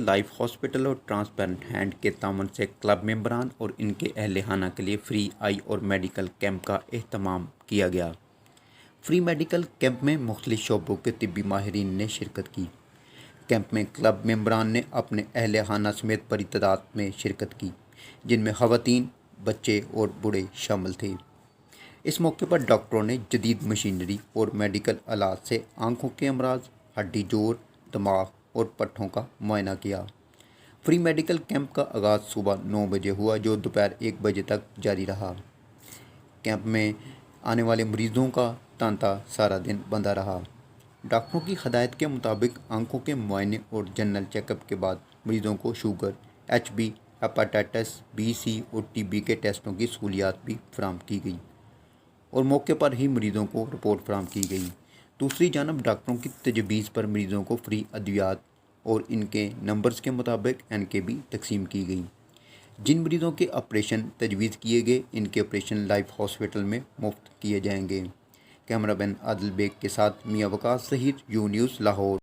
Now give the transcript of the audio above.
Life hospital اور transparent hand کے تعاون سے کلب ممبران اور ان کے اہل خانہ کے لیے فری آئی اور میڈیکل کیمپ کا اہتمام کیا گیا۔ فری میڈیکل کیمپ میں مختلف شعبوں کے طبی ماہرین نے شرکت کی۔ کیمپ میں کلب ممبران نے اپنے اہل خانہ سمیت بڑی تعداد میں شرکت کی، جن میں خواتین، بچے اور بوڑھے شامل تھے۔ اس موقع پر ڈاکٹروں نے جدید مشینری اور میڈیکل آلات سے آنکھوں کے امراض، ہڈی جوڑ، دماغ اور پٹھوں کا معائنہ کیا۔ فری میڈیکل کیمپ کا آغاز صبح 9 بجے ہوا جو دوپہر 1 بجے تک جاری رہا۔ کیمپ میں آنے والے مریضوں کا تانتا سارا دن بندہ رہا۔ ڈاکٹروں کی ہدایت کے مطابق آنکھوں کے معائنے اور جنرل چیک اپ کے بعد مریضوں کو sugar, H B, hepatitis B, C اور ٹی بی کے ٹیسٹوں کی سہولیات بھی فراہم کی گئی اور موقع پر ہی مریضوں کو رپورٹ فراہم کی گئی۔ دوسری جانب ڈاکٹروں کی تجویز پر مریضوں کو فری ادویات اور ان کے نمبرز کے مطابق NK بھی تقسیم کی گئی۔ جن مریضوں کے آپریشن تجویز کیے گئے، ان کے آپریشن لائف ہاسپٹل میں مفت کیے جائیں گے۔ کیمرہ مین عادل بیگ کے ساتھ میاں وقاص ظہیر، یو نیوز لاہور۔